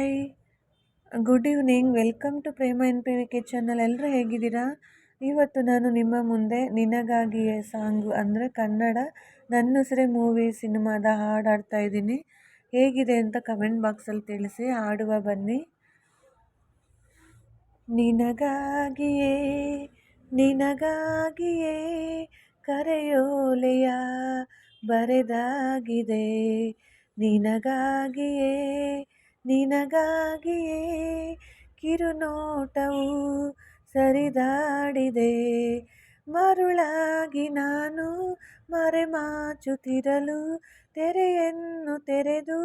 Hi, good evening. Welcome to Prema N P V K channel. ಎಲ್ಲರೂ ಹೇಗಿದ್ದೀರಾ? ಇವತ್ತು ನಾನು ನಿಮ್ಮ ಮುಂದೆ ನಿನಗಾಗಿಯೇ ಸಾಂಗು ಅಂದರೆ ಕನ್ನಡ ನನ್ನುಸಿರೆ ಮೂವಿ ಸಿನಿಮಾದ ಹಾಡು ಹಾಡ್ತಾ ಇದ್ದೀನಿ. ಹೇಗಿದೆ ಅಂತ ಕಮೆಂಟ್ ಬಾಕ್ಸಲ್ಲಿ ತಿಳಿಸಿ. ಹಾಡುವ ಬನ್ನಿ. ನಿನಗಾಗಿಯೇ ನಿನಗಾಗಿಯೇ ಕರೆಯೋಲೆಯ ಬರೆದಾಗಿದೆ, ನಿನಗಾಗಿಯೇ ನಿನಗಾಗಿಯೇ ಕಿರುನೋಟವು ಸರಿದಾಡಿದೆ. ಮರುಳಾಗಿ ನಾನು ಮರೆಮಾಚುತ್ತಿರಲು ತೆರೆಯನ್ನು ತೆರೆದು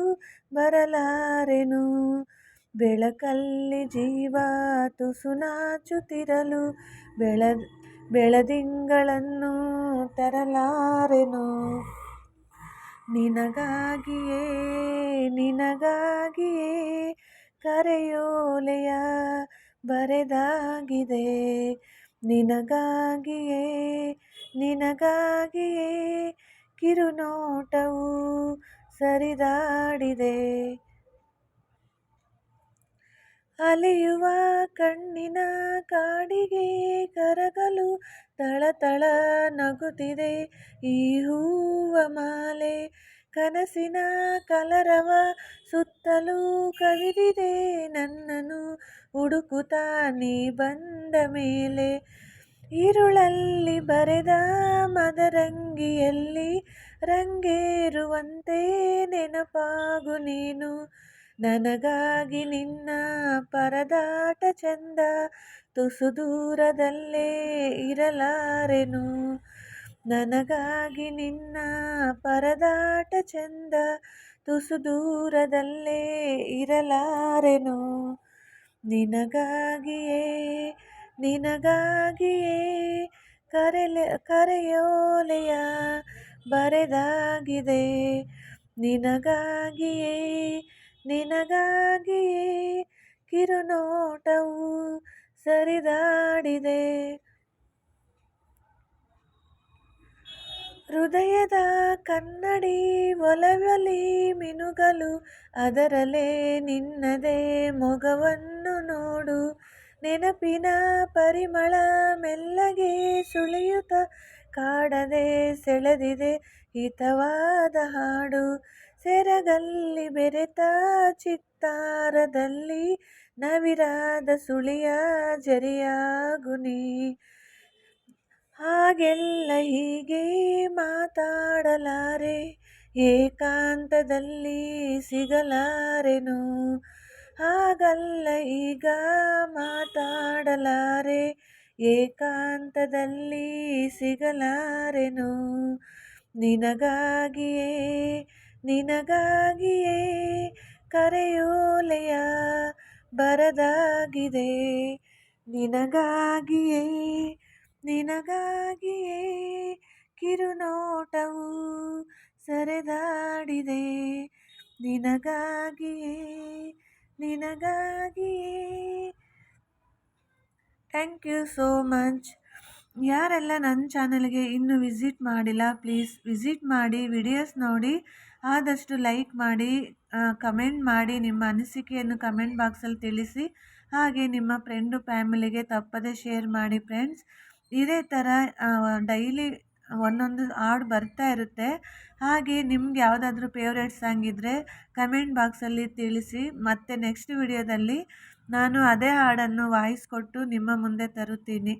ಬರಲಾರೆನು. ಬೆಳಕಲ್ಲಿ ಜೀವ ತುಸು ನಾಚುತ್ತಿರಲು ಬೆಳದಿಂಗಳನ್ನು ತರಲಾರೆನು. ನಿನಗಾಗಿಯೇ ನಿನಗಾಗಿಯೇ ಕರೆಯೋಲೆಯ ಬರೆದಾಗಿದೆ, ನಿನಗಾಗಿಯೇ ನಿನಗಾಗಿಯೇ ಕಿರುನೋಟವು ಸರಿದಾಡಿದೆ. ಅಲೆಯುವ ಕಣ್ಣಿನ ಕಾಡಿಗೆ ಕರಗಲು ತಳತಳ ನಗುತ್ತಿದೆ ಈ ಹೂವ ಮಾಲೆ. ಕನಸಿನ ಕಲರವ ಸುತ್ತಲೂ ಕವಿದಿದೆ ನನ್ನನ್ನು ಹುಡುಕುತ್ತಾ ನೀ ಬಂದ ಮೇಲೆ. ഇരുಳಲ್ಲಿ ಬರೆದ ಮದರಂಗಿಯಲ್ಲಿ ರಂಗೇರುವಂತೆ ನೆನಪಾಗು ನೀನು. ನನಗಾಗಿ ನಿನ್ನ ಪರದಾಟ ಚಂದ, ತುಸು ದೂರದಲ್ಲೇ ಇರಲಾರೆನು. ನನಗಾಗಿ ನಿನ್ನ ಪರದಾಟ ಚಂದ, ತುಸು ದೂರದಲ್ಲೇ ಇರಲಾರೆನು. ನಿನಗಾಗಿಯೇ ನಿನಗಾಗಿಯೇ ಕರೆಯೋಲೆಯ ಬರೆದಾಗಿದೆ, ನಿನಗಾಗಿಯೇ ನಿನಗಾಗಿಯೇ ಕಿರುನೋಟವು ಸರಿದಾಡಿದೆ. ಹೃದಯದ ಕನ್ನಡಿ ಒಲವಲಿ ಮಿನುಗಲು ಅದರಲ್ಲೇ ನಿನ್ನದೇ ಮೊಗವನ್ನು ನೋಡು. ನೆನಪಿನ ಪರಿಮಳ ಮೆಲ್ಲಗೆ ಸುಳಿಯುತ್ತ ಕಾಡದೆ ಸೆಳೆದಿದೆ ಹಿತವಾದ ಹಾಡು. ಸೆರಗಲ್ಲಿ ಬೆರೆತ ಚಿತ್ತಾರದಲ್ಲಿ ನವಿರಾದ ಸುಳಿಯ ಜರಿಯಾಗು ನೀ. ಹಾಗೆಲ್ಲ ಹೀಗೆ ಮಾತಾಡಲಾರೆ, ಏಕಾಂತದಲ್ಲಿ ಸಿಗಲಾರೆನು. ಹಾಗಲ್ಲ ಈಗ ಮಾತಾಡಲಾರೆ, ಏಕಾಂತದಲ್ಲಿ ಸಿಗಲಾರೆನು. ನಿನಗಾಗಿಯೇ ನಿನಗಾಗಿಯೇ ಕರೆಯೋಲೆಯ ಬರೆದಾಗಿದೆ, ನಿನಗಾಗಿಯೇ ನಿನಗಾಗಿಯೇ ಕಿರುನೋಟವು ಸರಿದಾಡಿದೆ. ನಿನಗಾಗಿಯೇ ನಿನಗಾಗಿಯೇ. Thank you so much. ಯಾರೆಲ್ಲ ನನ್ನ ಚಾನಲ್ಗೆ ಇನ್ನೂ ವಿಸಿಟ್ ಮಾಡಿಲ್ಲ, ಪ್ಲೀಸ್ ವಿಸಿಟ್ ಮಾಡಿ, ವಿಡಿಯೋಸ್ ನೋಡಿ, ಆದಷ್ಟು ಲೈಕ್ ಮಾಡಿ, ಕಮೆಂಟ್ ಮಾಡಿ, ನಿಮ್ಮ ಅನಿಸಿಕೆಯನ್ನು ಕಮೆಂಟ್ ಬಾಕ್ಸಲ್ಲಿ ತಿಳಿಸಿ. ಹಾಗೆ ನಿಮ್ಮ ಫ್ರೆಂಡು ಫ್ಯಾಮಿಲಿಗೆ ತಪ್ಪದೆ ಶೇರ್ ಮಾಡಿ ಫ್ರೆಂಡ್ಸ್. ಇದೇ ಥರ ಡೈಲಿ ಒಂದೊಂದು ಹಾಡು ಬರ್ತಾ ಇರುತ್ತೆ. ಹಾಗೆ ನಿಮ್ಗೆ ಯಾವುದಾದ್ರೂ ಫೇವ್ರೇಟ್ ಸಾಂಗ್ ಇದ್ದರೆ ಕಮೆಂಟ್ ಬಾಕ್ಸಲ್ಲಿ ತಿಳಿಸಿ. ಮತ್ತು ನೆಕ್ಸ್ಟ್ ವಿಡಿಯೋದಲ್ಲಿ ನಾನು ಅದೇ ಹಾಡನ್ನು ವಾಯ್ಸ್ ಕೊಟ್ಟು ನಿಮ್ಮ ಮುಂದೆ ತರುತ್ತೀನಿ.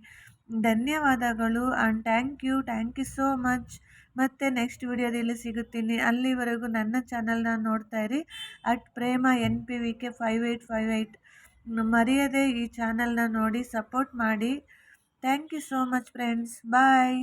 ಧನ್ಯವಾದಗಳು and thank you so much. ಮತ್ತು ನೆಕ್ಸ್ಟ್ ವಿಡಿಯೋದಲ್ಲಿ ಸಿಗುತ್ತೀನಿ. ಅಲ್ಲಿವರೆಗೂ ನನ್ನ ಚಾನಲ್ನ ನೋಡ್ತಾ ಇರಿ @ಪ್ರೇಮ NPVK 5858. ಮರೆಯದೆ ಈ ಚಾನಲ್ನ ನೋಡಿ ಸಪೋರ್ಟ್ ಮಾಡಿ. Thank you so much friends. Bye.